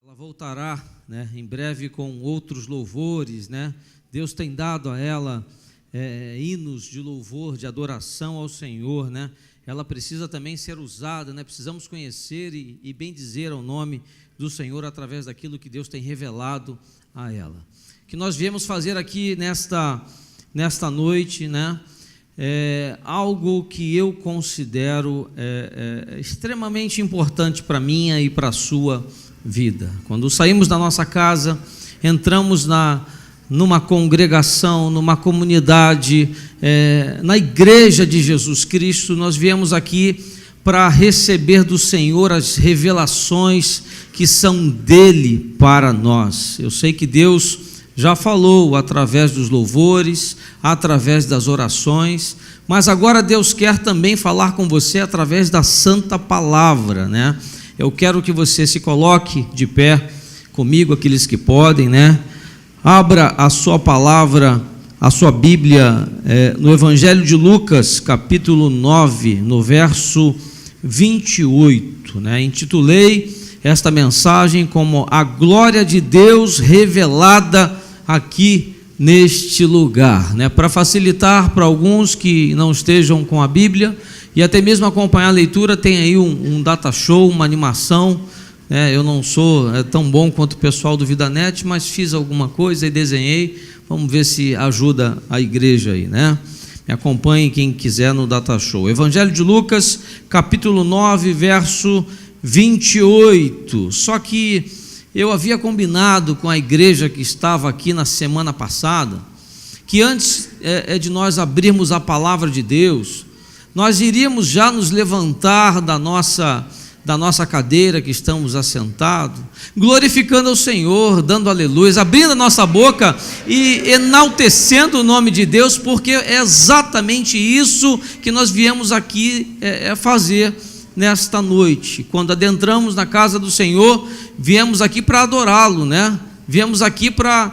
Ela voltará, né, em breve com outros louvores, né? Deus tem dado a ela hinos de louvor, de adoração ao Senhor, né? Ela precisa também ser usada, né? Precisamos conhecer e bendizer ao nome do Senhor através daquilo que Deus tem revelado a ela. Que nós viemos fazer aqui nesta noite, né? Algo que eu considero extremamente importante para a minha e para a sua vida. Quando saímos da nossa casa, entramos numa congregação, numa comunidade, na igreja de Jesus Cristo, nós viemos aqui para receber do Senhor as revelações que são dele para nós. Eu sei que Deus já falou através dos louvores, através das orações, mas agora Deus quer também falar com você através da santa palavra, né? Eu quero que você se coloque de pé comigo, aqueles que podem, né? Abra a sua palavra, a sua Bíblia, no Evangelho de Lucas, capítulo 9, no verso 28, né? Intitulei esta mensagem como a glória de Deus revelada aqui neste lugar, né? Para facilitar para alguns que não estejam com a Bíblia e até mesmo acompanhar a leitura, tem aí um data show, uma animação. Eu não sou tão bom quanto o pessoal do VidaNet, mas fiz alguma coisa e desenhei. Vamos ver se ajuda a igreja aí, né? Me acompanhe quem quiser no data show. Evangelho de Lucas, capítulo 9, verso 28. Só que eu havia combinado com a igreja que estava aqui na semana passada, que antes de nós abrirmos a palavra de Deus, nós iríamos já nos levantar da nossa cadeira que estamos assentados, glorificando ao Senhor, dando aleluias, abrindo a nossa boca e enaltecendo o nome de Deus, porque é exatamente isso que nós viemos aqui fazer nesta noite. Quando adentramos na casa do Senhor, viemos aqui para adorá-lo, né? Viemos aqui para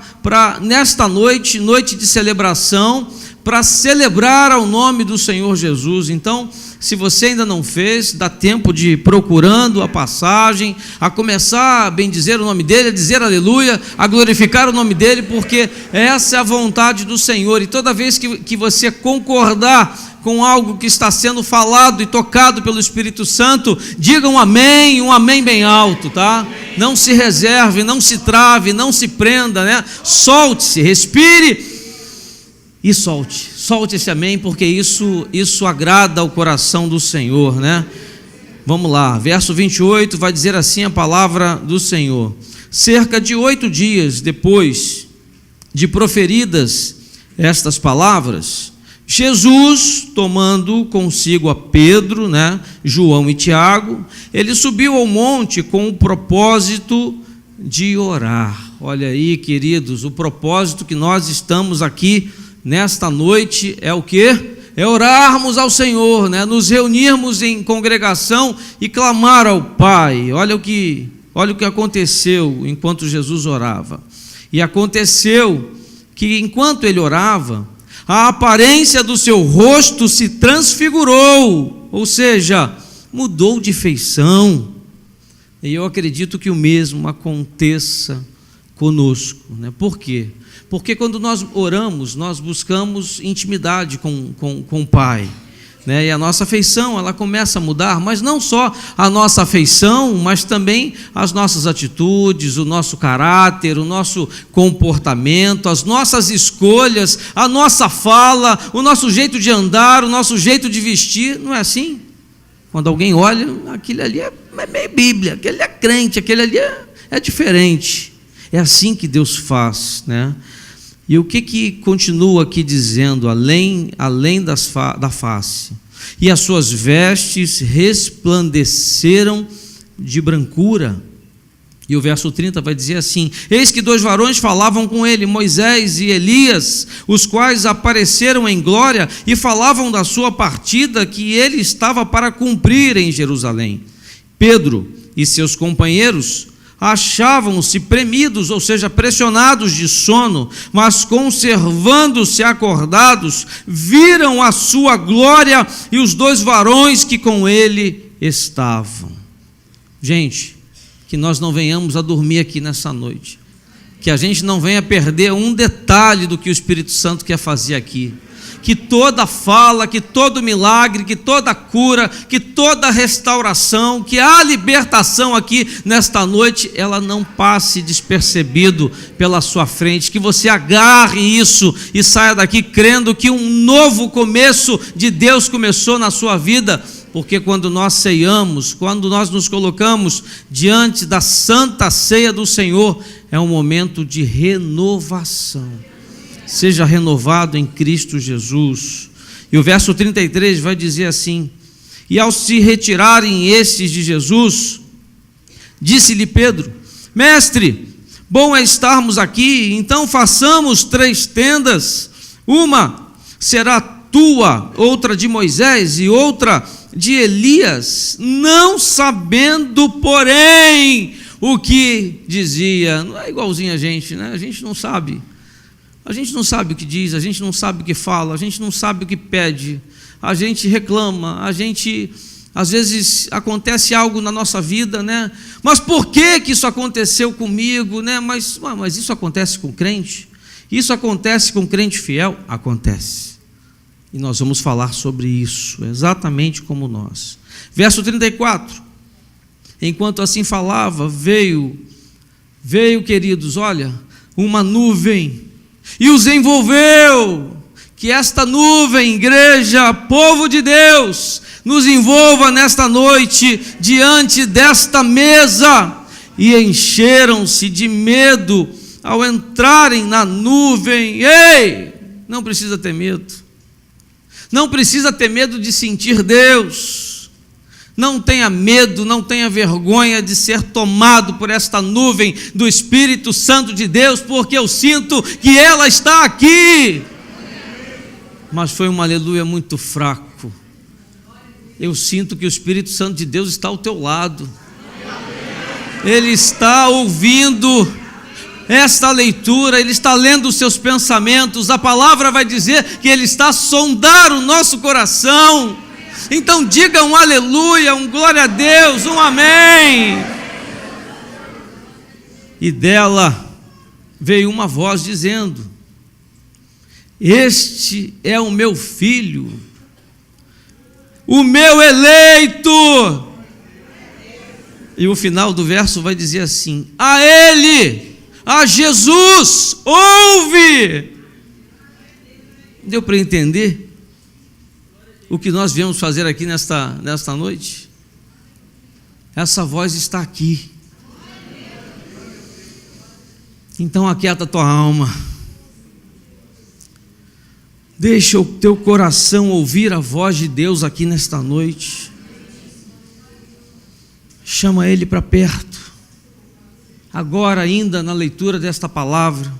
nesta noite de celebração, para celebrar ao nome do Senhor Jesus. Então, se você ainda não fez, dá tempo de ir procurando a passagem, a começar a bendizer o nome dele, a dizer aleluia, a glorificar o nome dele, porque essa é a vontade do Senhor. E toda vez que você concordar com algo que está sendo falado e tocado pelo Espírito Santo, diga um amém bem alto, tá? Não se reserve, não se trave, não se prenda, né? Solte-se, respire e solte esse amém, porque isso agrada ao coração do Senhor, né? Vamos lá, verso 28 vai dizer assim a palavra do Senhor: cerca de 8 dias depois de proferidas estas palavras, Jesus, tomando consigo a Pedro, né, João e Tiago, ele subiu ao monte com o propósito de orar. Olha aí, queridos, o propósito que nós estamos aqui nesta noite é o quê? É orarmos ao Senhor, né? Nos reunirmos em congregação e clamar ao Pai. Olha o que aconteceu enquanto Jesus orava. E aconteceu que enquanto ele orava, a aparência do seu rosto se transfigurou, ou seja, mudou de feição. E eu acredito que o mesmo aconteça conosco, né? Por quê? Porque quando nós oramos, nós buscamos intimidade com o Pai, né? E a nossa feição, ela começa a mudar, mas não só a nossa feição, mas também as nossas atitudes, o nosso caráter, o nosso comportamento, as nossas escolhas, a nossa fala, o nosso jeito de andar, o nosso jeito de vestir. Não é assim? Quando alguém olha, aquele ali é meio Bíblia, aquele é crente, aquele ali é diferente. É assim que Deus faz, né? E o que continua aqui dizendo? Além da face. E as suas vestes resplandeceram de brancura. E o verso 30 vai dizer assim: eis que 2 varões falavam com ele, Moisés e Elias, os quais apareceram em glória e falavam da sua partida que ele estava para cumprir em Jerusalém. Pedro e seus companheiros achavam-se premidos, ou seja, pressionados de sono, mas conservando-se acordados, viram a sua glória e os 2 varões que com ele estavam. Gente, que nós não venhamos a dormir aqui nessa noite, que a gente não venha perder um detalhe do que o Espírito Santo quer fazer aqui, que toda fala, que todo milagre, que toda cura, que toda restauração, que a libertação aqui nesta noite, ela não passe despercebido pela sua frente, que você agarre isso e saia daqui crendo que um novo começo de Deus começou na sua vida, porque quando nós ceiamos, quando nós nos colocamos diante da santa ceia do Senhor, é um momento de renovação. Seja renovado em Cristo Jesus. E o verso 33 vai dizer assim: e ao se retirarem estes de Jesus, disse-lhe Pedro: mestre, bom é estarmos aqui, então façamos 3 tendas, uma será tua, outra de Moisés e outra de Elias, não sabendo, porém, o que dizia. Não é igualzinho a gente, né? A gente não sabe. A gente não sabe o que diz, a gente não sabe o que fala, a gente não sabe o que pede, a gente reclama, a gente, às vezes, acontece algo na nossa vida, né? Mas por que isso aconteceu comigo, né? Mas isso acontece com crente? Isso acontece com crente fiel? Acontece. E nós vamos falar sobre isso, exatamente como nós. Verso 34. Enquanto assim falava, veio, queridos, olha, uma nuvem, e os envolveu. Que esta nuvem, igreja, povo de Deus, nos envolva nesta noite, diante desta mesa, e encheram-se de medo ao entrarem na nuvem. Ei, não precisa ter medo, não precisa ter medo de sentir Deus. Não tenha medo, não tenha vergonha de ser tomado por esta nuvem do Espírito Santo de Deus, porque eu sinto que ela está aqui. Mas foi um aleluia muito fraco. Eu sinto que o Espírito Santo de Deus está ao teu lado. Ele está ouvindo esta leitura, ele está lendo os seus pensamentos. A palavra vai dizer que ele está a sondar o nosso coração. Então diga um aleluia, um glória a Deus, um amém. E dela veio uma voz dizendo: este é o meu filho, o meu eleito. E o final do verso vai dizer assim: a ele, a Jesus, ouve. Deu para entender o que nós viemos fazer aqui nesta noite? Essa voz está aqui. Então aquieta a tua alma, deixa o teu coração ouvir a voz de Deus aqui nesta noite. Chama Ele para perto, agora ainda na leitura desta palavra.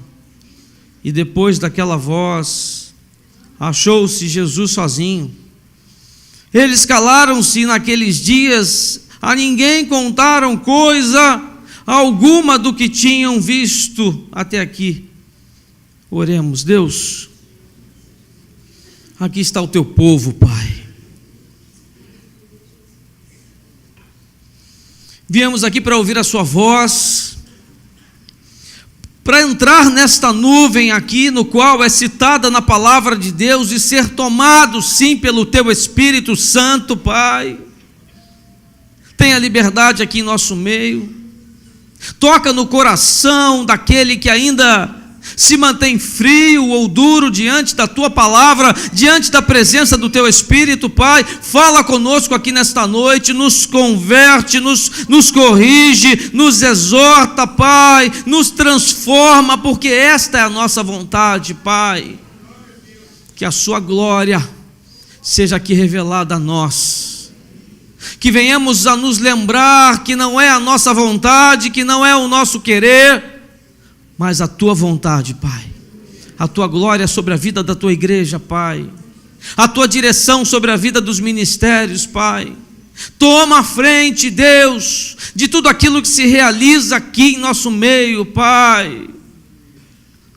E depois daquela voz, achou-se Jesus sozinho. Eles calaram-se naqueles dias, a ninguém contaram coisa alguma do que tinham visto até aqui. Oremos. Deus, aqui está o teu povo, Pai. Viemos aqui para ouvir a sua voz, para entrar nesta nuvem aqui, no qual é citada na palavra de Deus, e ser tomado sim pelo teu Espírito Santo, Pai. Tenha liberdade aqui em nosso meio, toca no coração daquele que ainda se mantém frio ou duro diante da tua palavra, diante da presença do teu Espírito, Pai. Fala conosco aqui nesta noite, nos converte, nos corrige, nos exorta, Pai, nos transforma, porque esta é a nossa vontade, Pai. Que a sua glória seja aqui revelada a nós, que venhamos a nos lembrar que não é a nossa vontade, que não é o nosso querer, mas a tua vontade, Pai, a tua glória sobre a vida da tua igreja, Pai, a tua direção sobre a vida dos ministérios, Pai. Toma a frente, Deus, de tudo aquilo que se realiza aqui em nosso meio, Pai.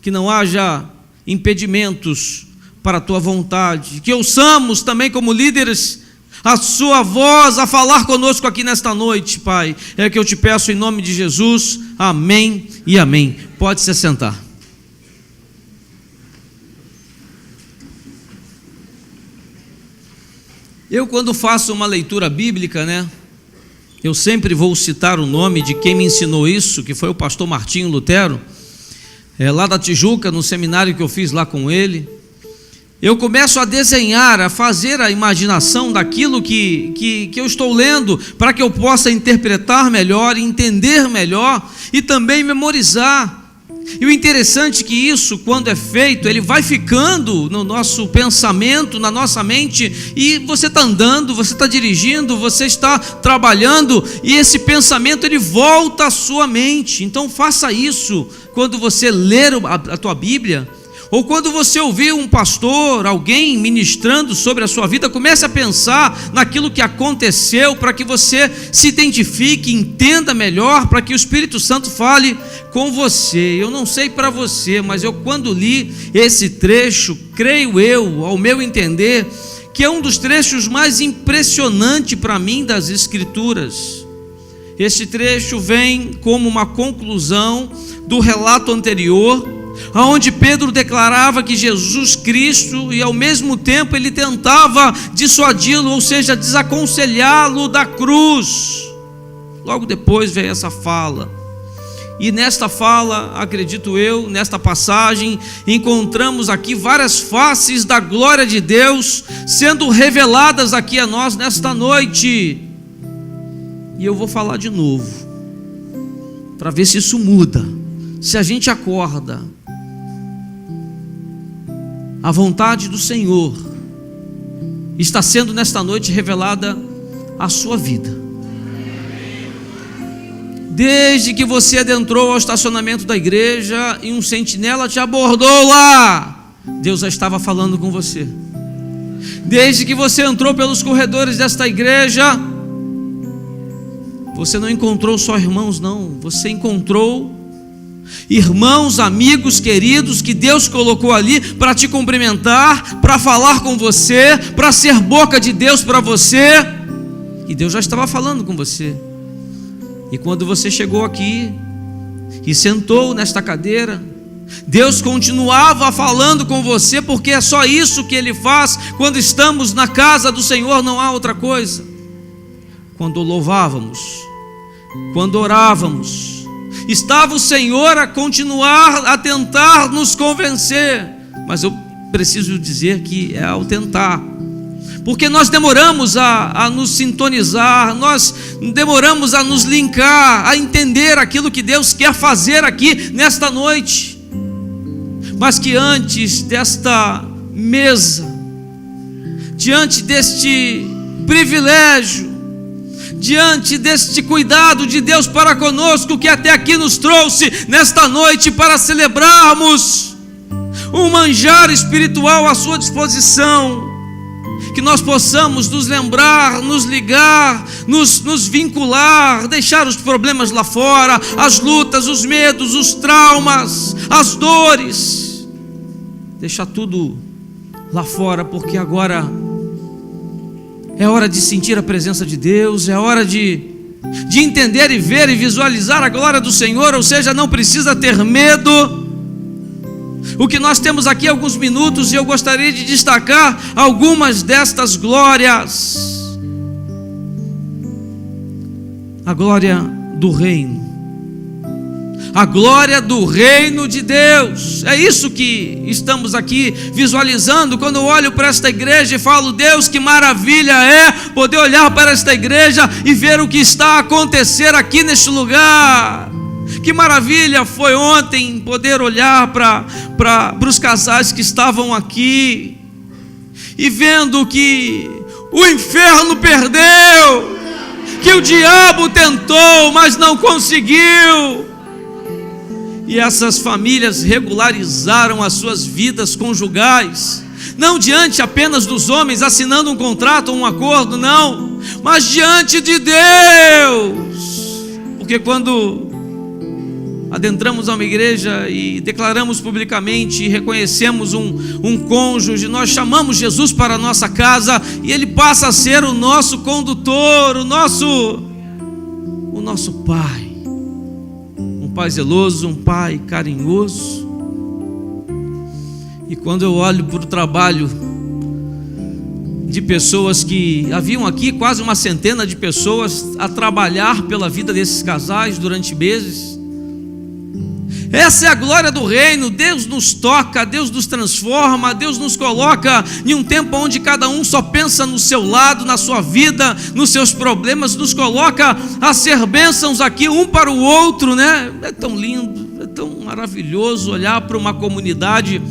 Que não haja impedimentos para a tua vontade, que ouçamos também como líderes a sua voz a falar conosco aqui nesta noite, Pai. É que eu te peço em nome de Jesus, amém e amém. Pode se sentar. Eu, quando faço uma leitura bíblica, eu sempre vou citar o nome de quem me ensinou isso, que foi o pastor Martinho Lutero, lá da Tijuca, no seminário que eu fiz lá com ele. Eu começo a desenhar, a fazer a imaginação daquilo que eu estou lendo, para que eu possa interpretar melhor, entender melhor e também memorizar. E o interessante é que isso, quando é feito, ele vai ficando no nosso pensamento, na nossa mente, e você está andando, você está dirigindo, você está trabalhando, e esse pensamento ele volta à sua mente. Então faça isso quando você ler a tua Bíblia, ou quando você ouvir um pastor, alguém ministrando sobre a sua vida, comece a pensar naquilo que aconteceu, para que você se identifique, entenda melhor, para que o Espírito Santo fale com você. Eu não sei para você, mas eu, quando li esse trecho, creio eu, ao meu entender, que é um dos trechos mais impressionantes para mim das Escrituras. Este trecho vem como uma conclusão do relato anterior, onde Pedro declarava que Jesus Cristo, e ao mesmo tempo ele tentava dissuadi-lo, ou seja, desaconselhá-lo da cruz. Logo depois vem essa fala, e nesta fala, acredito eu, nesta passagem, encontramos aqui várias faces da glória de Deus sendo reveladas aqui a nós nesta noite. E eu vou falar de novo, para ver se isso muda, se a gente acorda. A vontade do Senhor está sendo nesta noite revelada à sua vida. Desde que você adentrou ao estacionamento da igreja e um sentinela te abordou lá, Deus já estava falando com você. Desde que você entrou pelos corredores desta igreja, você não encontrou só irmãos, não, você encontrou irmãos, amigos, queridos, que Deus colocou ali para te cumprimentar, para falar com você, para ser boca de Deus para você. E Deus já estava falando com você. E quando você chegou aqui e sentou nesta cadeira, Deus continuava falando com você, porque é só isso que Ele faz quando estamos na casa do Senhor, não há outra coisa. Quando louvávamos, quando orávamos, estava o Senhor a continuar a tentar nos convencer, mas eu preciso dizer que é ao tentar, porque nós demoramos a nos sintonizar, nós demoramos a nos linkar, a entender aquilo que Deus quer fazer aqui nesta noite, mas que antes desta mesa, diante deste privilégio, diante deste cuidado de Deus para conosco, que até aqui nos trouxe nesta noite para celebrarmos um manjar espiritual à sua disposição, que nós possamos nos lembrar, nos ligar, nos vincular, deixar os problemas lá fora, as lutas, os medos, os traumas, as dores, deixar tudo lá fora, porque agora é hora de sentir a presença de Deus, é hora de entender e ver e visualizar a glória do Senhor, ou seja, não precisa ter medo. O que nós temos aqui alguns minutos, e eu gostaria de destacar algumas destas glórias. A glória do reino, a glória do reino de Deus. É isso que estamos aqui visualizando. Quando eu olho para esta igreja e falo: Deus, que maravilha é poder olhar para esta igreja e ver o que está a acontecer aqui neste lugar. Que maravilha foi ontem poder olhar para os casais que estavam aqui e vendo que o inferno perdeu, que o diabo tentou, mas não conseguiu. E essas famílias regularizaram as suas vidas conjugais, não diante apenas dos homens assinando um contrato ou um acordo, não, mas diante de Deus. Porque quando adentramos a uma igreja e declaramos publicamente e reconhecemos um cônjuge, nós chamamos Jesus para a nossa casa e ele passa a ser o nosso condutor, o nosso pai, um pai zeloso, um pai carinhoso. E quando eu olho para o trabalho de pessoas que haviam aqui, quase uma centena de pessoas a trabalhar pela vida desses casais durante meses, essa é a glória do reino. Deus nos toca, Deus nos transforma, Deus nos coloca em um tempo onde cada um só pensa no seu lado, na sua vida, nos seus problemas, nos coloca a ser bênçãos aqui um para o outro, né? É tão lindo, é tão maravilhoso olhar para uma comunidade,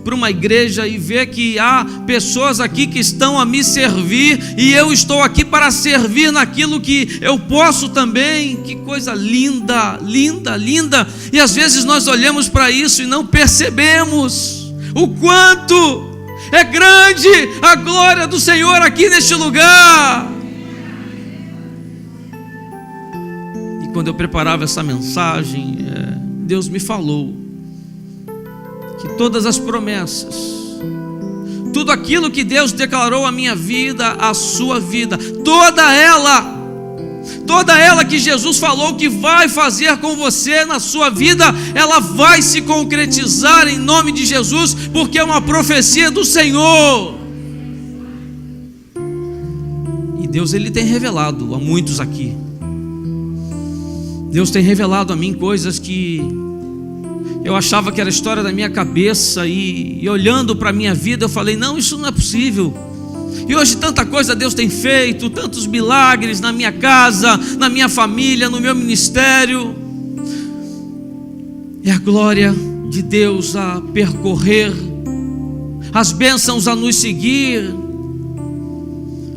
para uma igreja e ver que há pessoas aqui que estão a me servir e eu estou aqui para servir naquilo que eu posso também. Que coisa linda, linda, linda. E às vezes nós olhamos para isso e não percebemos o quanto é grande a glória do Senhor aqui neste lugar. E quando eu preparava essa mensagem, Deus me falou que todas as promessas, tudo aquilo que Deus declarou à minha vida, à sua vida, toda ela que Jesus falou que vai fazer com você na sua vida, ela vai se concretizar em nome de Jesus, porque é uma profecia do Senhor. E Deus, Ele tem revelado a muitos aqui, Deus tem revelado a mim coisas que eu achava que era história da minha cabeça, e olhando para a minha vida eu falei, não, isso não é possível. E hoje tanta coisa Deus tem feito, tantos milagres na minha casa, na minha família, no meu ministério. É a glória de Deus a percorrer, as bênçãos a nos seguir.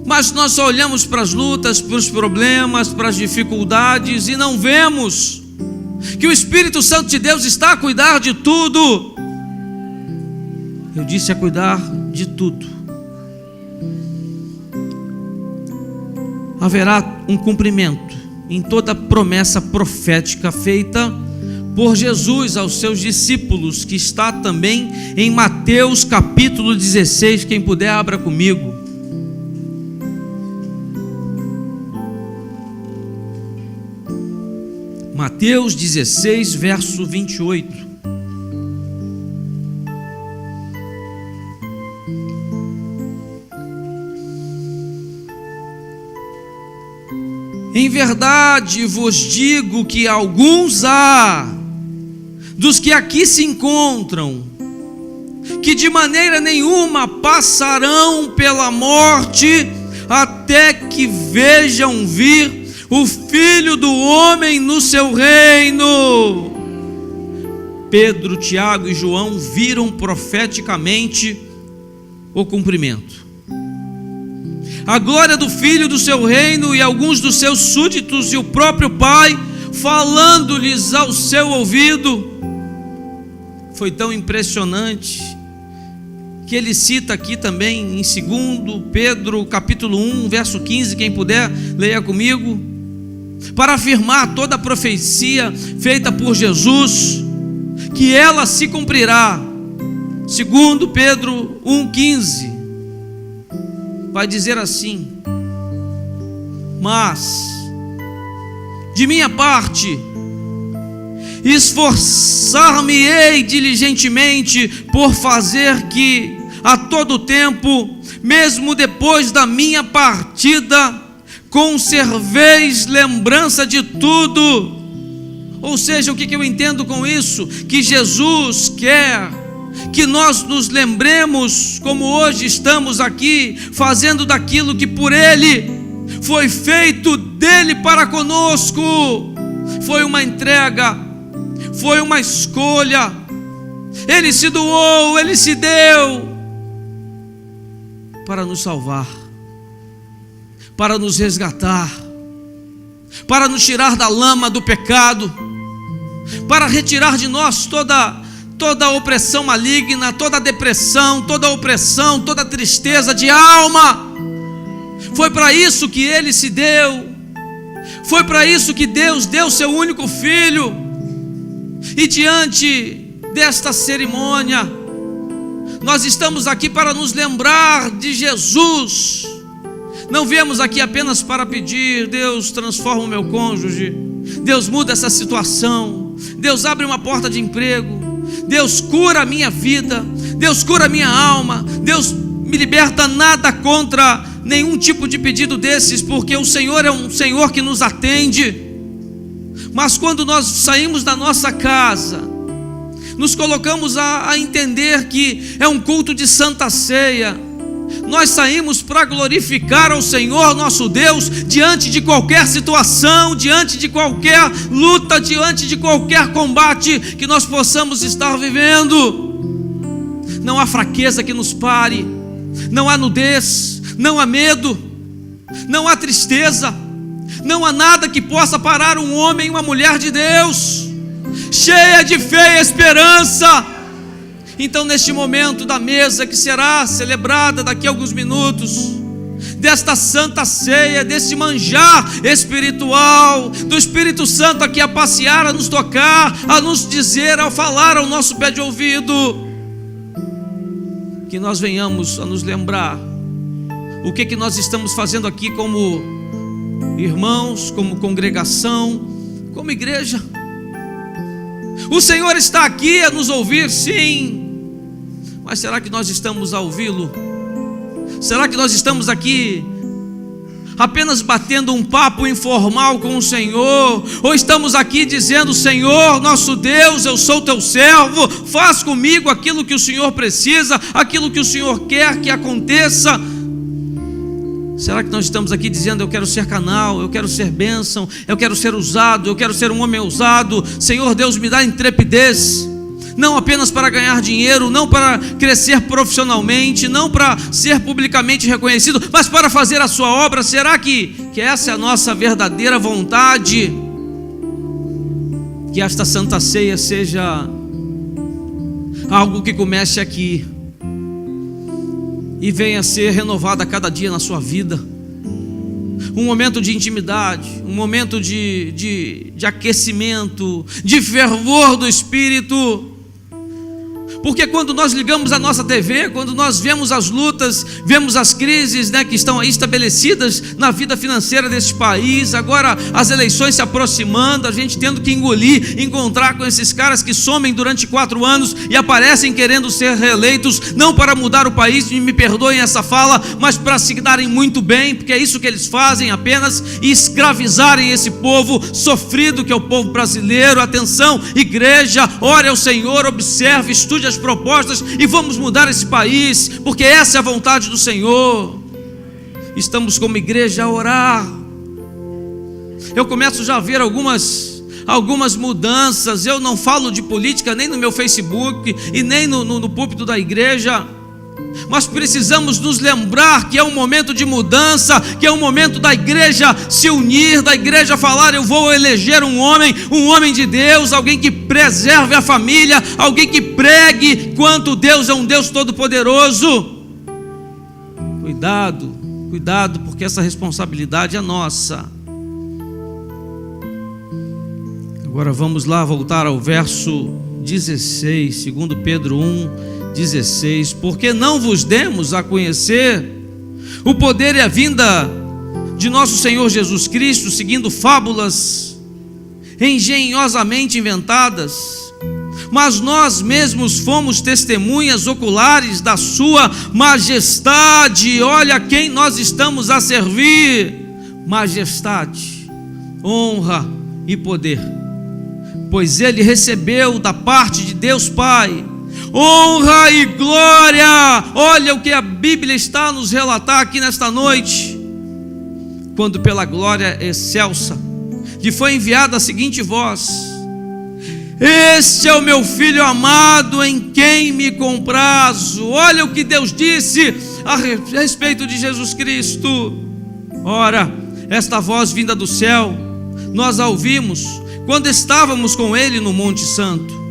Mas nós só olhamos para as lutas, para os problemas, para as dificuldades e não vemos que o Espírito Santo de Deus está a cuidar de tudo. Eu disse a cuidar de tudo. Haverá um cumprimento em toda promessa profética feita por Jesus aos seus discípulos, que está também em Mateus capítulo 16. Quem puder, abra comigo. Mateus 16, verso 28. Em verdade vos digo que alguns há dos que aqui se encontram, que de maneira nenhuma passarão pela morte, até que vejam vir o Filho do Homem no seu reino. Pedro, Tiago e João viram profeticamente o cumprimento. A glória do Filho do seu reino e alguns dos seus súditos e o próprio Pai falando-lhes ao seu ouvido. Foi tão impressionante que ele cita aqui também em 2 Pedro capítulo 1, verso 15, quem puder, leia comigo. Para afirmar toda a profecia feita por Jesus, que ela se cumprirá. 2 Pedro 1,15 vai dizer assim: mas de minha parte esforçar-me-ei diligentemente por fazer que a todo tempo, mesmo depois da minha partida, conserveis lembrança de tudo. Ou seja, o que eu entendo com isso? Que Jesus quer que nós nos lembremos, como hoje estamos aqui, fazendo daquilo que por Ele foi feito dele para conosco. Foi uma entrega, foi uma escolha. Ele se doou, Ele se deu para nos salvar, para nos resgatar, para nos tirar da lama do pecado, para retirar de nós toda a opressão maligna, toda a depressão, toda a opressão, toda a tristeza de alma. Foi para isso que Ele se deu, foi para isso que Deus deu seu único Filho. E diante desta cerimônia, nós estamos aqui para nos lembrar de Jesus. Não viemos aqui apenas para pedir: Deus, transforma o meu cônjuge, Deus, muda essa situação, Deus, abre uma porta de emprego, Deus, cura a minha vida, Deus, cura a minha alma, Deus, me liberta. Nada contra nenhum tipo de pedido desses, porque o Senhor é um Senhor que nos atende. Mas quando nós saímos da nossa casa, nos colocamos a entender que é um culto de Santa Ceia, nós saímos para glorificar ao Senhor nosso Deus, diante de qualquer situação, diante de qualquer luta, diante de qualquer combate que nós possamos estar vivendo. Não há fraqueza que nos pare, não há nudez, não há medo, não há tristeza, não há nada que possa parar um homem e uma mulher de Deus, cheia de fé e esperança. Então, neste momento da mesa que será celebrada daqui a alguns minutos, desta Santa Ceia, desse manjar espiritual, do Espírito Santo aqui a passear, a nos tocar, a nos dizer, a falar ao nosso pé de ouvido, que nós venhamos a nos lembrar o que nós estamos fazendo aqui como irmãos, como congregação, como igreja. O Senhor está aqui a nos ouvir, sim, mas será que nós estamos a ouvi-lo? Será que nós estamos aqui apenas batendo um papo informal com o Senhor? Ou estamos aqui dizendo: Senhor, nosso Deus, eu sou teu servo, faz comigo aquilo que o Senhor precisa, aquilo que o Senhor quer que aconteça? Será que nós estamos aqui dizendo: eu quero ser canal, eu quero ser bênção, eu quero ser usado, eu quero ser um homem usado? Senhor Deus, me dá intrepidez, não apenas para ganhar dinheiro, não para crescer profissionalmente, não para ser publicamente reconhecido, mas para fazer a sua obra. Será que essa é a nossa verdadeira vontade? Que esta Santa Ceia seja algo que comece aqui e venha a ser renovada a cada dia na sua vida. Um momento de intimidade, um momento de aquecimento, de fervor do Espírito. Porque quando nós ligamos a nossa TV, quando nós vemos as lutas, vemos as crises, que estão aí estabelecidas na vida financeira deste país, agora as eleições se aproximando, a gente tendo que encontrar com esses caras que somem durante 4 anos e aparecem querendo ser reeleitos, não para mudar o país, me perdoem essa fala, mas para se darem muito bem, porque é isso que eles fazem apenas, e escravizarem esse povo sofrido que é o povo brasileiro. Atenção, igreja, ore ao Senhor, observe, estude as propostas e vamos mudar esse país, porque essa é a vontade do Senhor. Estamos como igreja a orar. Eu começo já a ver algumas mudanças. Eu não falo de política nem no meu Facebook e nem no púlpito da igreja, mas precisamos nos lembrar que é um momento de mudança, que é um momento da igreja se unir, da igreja falar: eu vou eleger um homem de Deus, alguém que preserve a família, alguém que pregue quanto Deus é um Deus todo-poderoso. Cuidado, porque essa responsabilidade é nossa. Agora vamos lá voltar ao verso 16, 2 Pedro 1:16, porque não vos demos a conhecer o poder e a vinda de nosso Senhor Jesus Cristo, seguindo fábulas engenhosamente inventadas, mas nós mesmos fomos testemunhas oculares da sua majestade. Olha quem nós estamos a servir: majestade, honra e poder, pois ele recebeu da parte de Deus Pai honra e glória. Olha o que a Bíblia está a nos relatar aqui nesta noite, quando pela glória excelsa lhe foi enviada a seguinte voz: este é o meu filho amado, em quem me comprazo. Olha o que Deus disse a respeito de Jesus Cristo. Ora, esta voz vinda do céu, nós a ouvimos quando estávamos com ele no Monte Santo.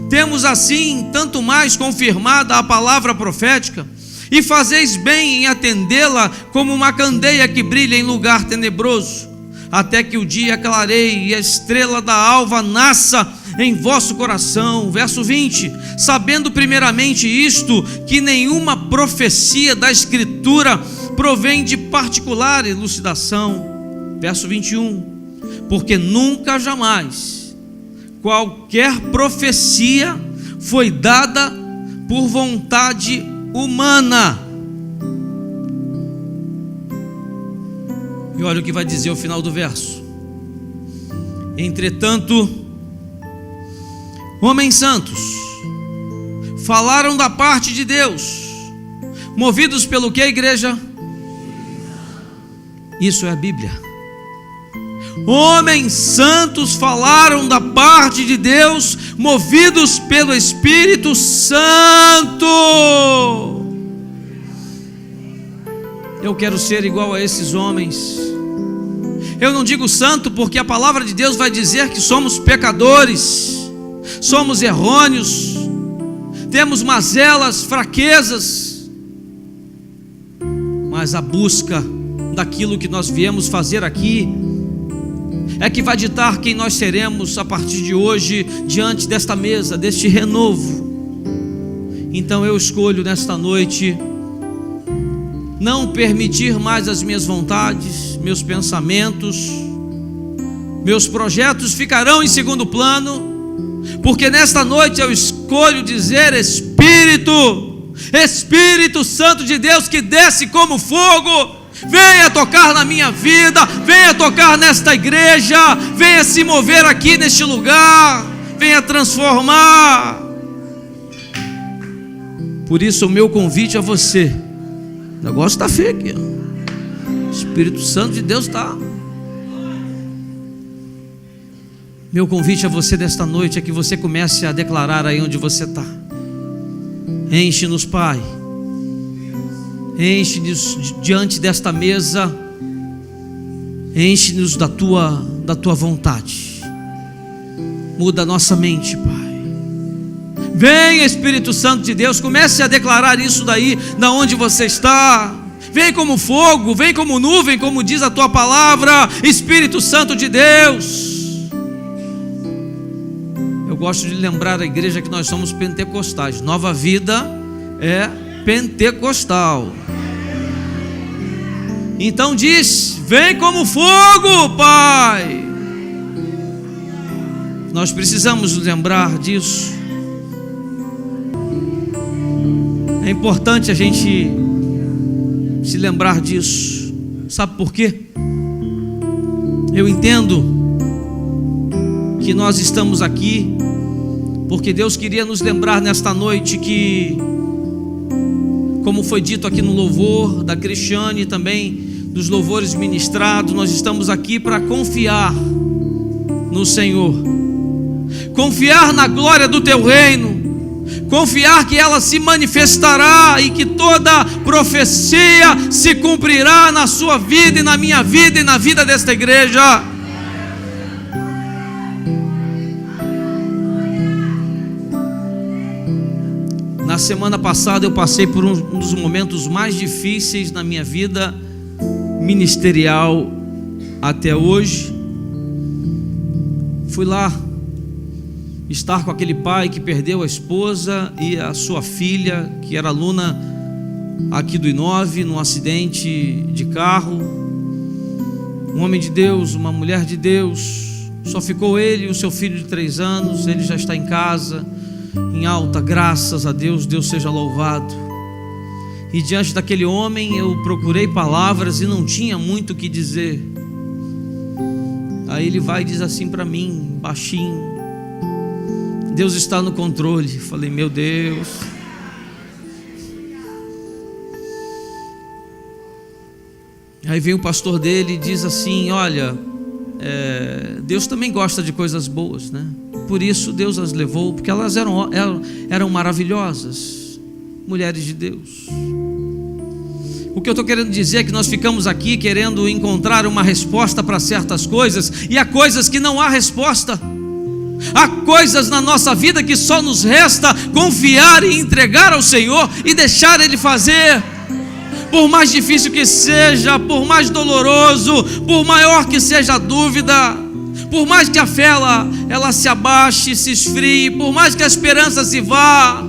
Temos assim tanto mais confirmada a palavra profética, e fazeis bem em atendê-la como uma candeia que brilha em lugar tenebroso, até que o dia clareie e a estrela da alva nasça em vosso coração. Verso 20: sabendo primeiramente isto, que nenhuma profecia da Escritura provém de particular elucidação. Verso 21: porque nunca jamais qualquer profecia foi dada por vontade humana. E olha o que vai dizer o final do verso: entretanto, homens santos falaram da parte de Deus, movidos pelo que, igreja? Isso é a Bíblia. Homens santos falaram da parte de Deus, movidos pelo Espírito Santo. Eu quero ser igual a esses homens. Eu não digo santo porque a palavra de Deus vai dizer que somos pecadores, somos errôneos, temos mazelas, fraquezas, mas a busca daquilo que nós viemos fazer aqui é que vai ditar quem nós seremos a partir de hoje, diante desta mesa, deste renovo. Então eu escolho nesta noite não permitir mais as minhas vontades, meus pensamentos, meus projetos ficarão em segundo plano, porque nesta noite eu escolho dizer: Espírito Santo de Deus, que desce como fogo, venha tocar na minha vida, venha tocar nesta igreja, venha se mover aqui neste lugar, venha transformar. Por isso o meu convite a você, o negócio está feio aqui, o Espírito Santo de Deus está. Meu convite a você desta noite é que você comece a declarar aí onde você está: enche-nos, Pai, enche-nos diante desta mesa, enche-nos da tua vontade, muda a nossa mente, Pai. Vem, Espírito Santo de Deus, comece a declarar isso daí, da onde você está. Vem como fogo, vem como nuvem, como diz a tua palavra, Espírito Santo de Deus. Eu gosto de lembrar a igreja que nós somos pentecostais. Nova Vida é pentecostal. Então diz: vem como fogo, Pai. Nós precisamos nos lembrar disso. É importante a gente se lembrar disso. Sabe por quê? Eu entendo que nós estamos aqui porque Deus queria nos lembrar nesta noite que, como foi dito aqui no louvor da Cristiane e também dos louvores ministrados, nós estamos aqui para confiar no Senhor, confiar na glória do teu reino, confiar que ela se manifestará e que toda profecia se cumprirá na sua vida e na minha vida e na vida desta igreja. Na semana passada eu passei por um dos momentos mais difíceis na minha vida ministerial até hoje. Fui lá estar com aquele pai que perdeu a esposa e a sua filha, que era aluna aqui do I9, num acidente de carro. Um homem de Deus, uma mulher de Deus. Só ficou ele e o seu filho de 3 anos. Ele já está em casa, em alta, graças a Deus, Deus seja louvado. E diante daquele homem eu procurei palavras e não tinha muito o que dizer. Aí ele vai e diz assim para mim, baixinho: Deus está no controle. Falei: meu Deus. Aí vem o pastor dele e diz assim: olha, Deus também gosta de coisas boas, né? Por isso Deus as levou, porque elas eram maravilhosas, mulheres de Deus. O que eu estou querendo dizer é que nós ficamos aqui querendo encontrar uma resposta para certas coisas, e há coisas que não há resposta. Há coisas na nossa vida que só nos resta confiar e entregar ao Senhor e deixar Ele fazer. Por mais difícil que seja, por mais doloroso, por maior que seja a dúvida, Por mais que a fé ela se abaixe, se esfrie, por mais que a esperança se vá,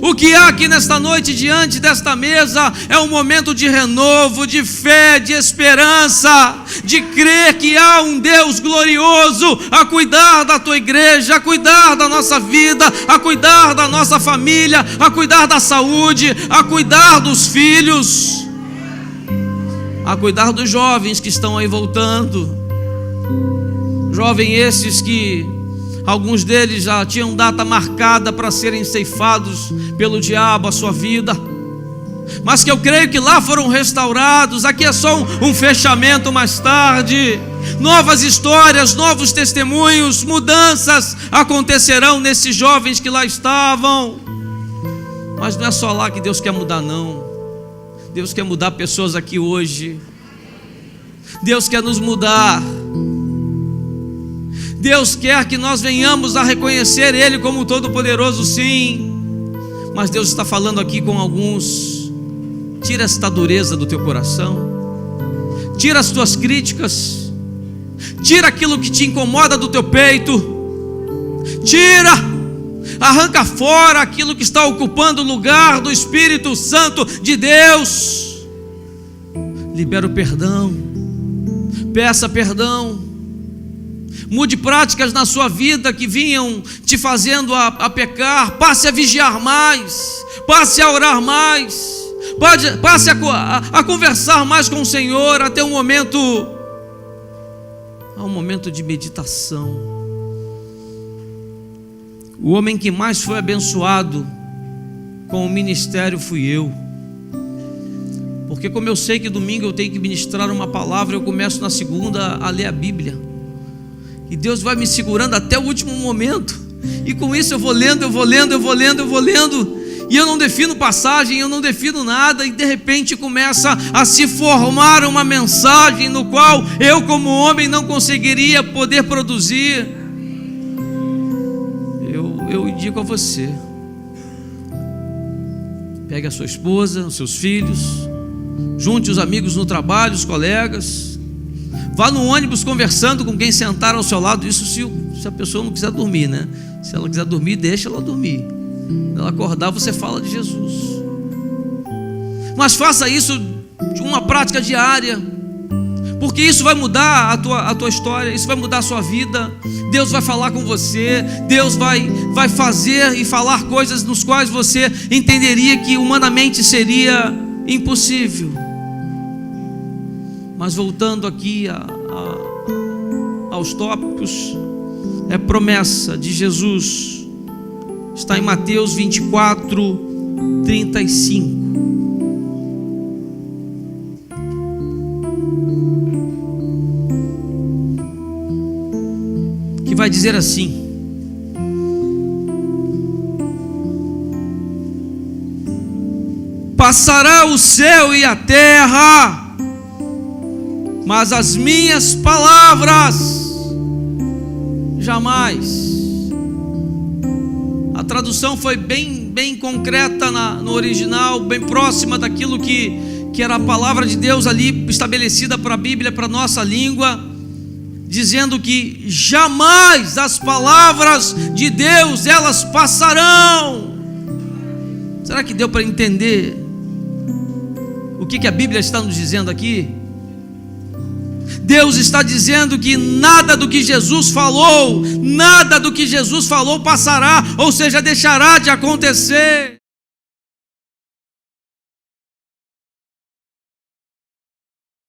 o que há aqui nesta noite diante desta mesa é um momento de renovo, de fé, de esperança, de crer que há um Deus glorioso a cuidar da tua igreja, a cuidar da nossa vida, a cuidar da nossa família, a cuidar da saúde, a cuidar dos filhos, a cuidar dos jovens que estão aí voltando. Jovens esses que alguns deles já tinham data marcada para serem ceifados pelo diabo a sua vida, mas que eu creio que lá foram restaurados. Aqui é só um fechamento mais tarde. Novas histórias, novos testemunhos, mudanças acontecerão nesses jovens que lá estavam. Mas não é só lá que Deus quer mudar, não. Deus quer mudar pessoas aqui hoje. Deus quer nos mudar. Deus quer que nós venhamos a reconhecer Ele como Todo-Poderoso, sim. Mas Deus está falando aqui com alguns. Tira esta dureza do teu coração, tira as tuas críticas, tira aquilo que te incomoda do teu peito, arranca fora aquilo que está ocupando o lugar do Espírito Santo de Deus. Libera o perdão, peça perdão. Mude práticas na sua vida que vinham te fazendo a pecar. Passe a vigiar mais, passe a orar mais, passe a conversar mais com o Senhor, até um momento de meditação. O homem que mais foi abençoado com o ministério fui eu, porque como eu sei que domingo eu tenho que ministrar uma palavra, eu começo na segunda a ler a Bíblia, e Deus vai me segurando até o último momento, e com isso eu vou lendo, e eu não defino passagem, eu não defino nada, e de repente começa a se formar uma mensagem no qual eu como homem não conseguiria poder produzir. Eu indico a você, pegue a sua esposa, os seus filhos, junte os amigos no trabalho, os colegas, vá no ônibus conversando com quem sentar ao seu lado. Isso se a pessoa não quiser dormir, né? Se ela quiser dormir, deixa ela dormir. Quando ela acordar, você fala de Jesus. Mas faça isso de uma prática diária, porque isso vai mudar a tua história, isso vai mudar a sua vida. Deus vai falar com você, Deus vai fazer e falar coisas nos quais você entenderia que humanamente seria impossível. Mas voltando aqui aos tópicos, é promessa de Jesus, está em Mateus 24, 35. Que vai dizer assim: passará o céu e a terra, mas as minhas palavras jamais. A tradução foi bem concreta no original, bem próxima daquilo que era a palavra de Deus ali estabelecida para a Bíblia, para a nossa língua, dizendo que jamais as palavras de Deus elas passarão. Será que deu para entender o que a Bíblia está nos dizendo aqui? Deus está dizendo que nada do que Jesus falou passará, ou seja, deixará de acontecer.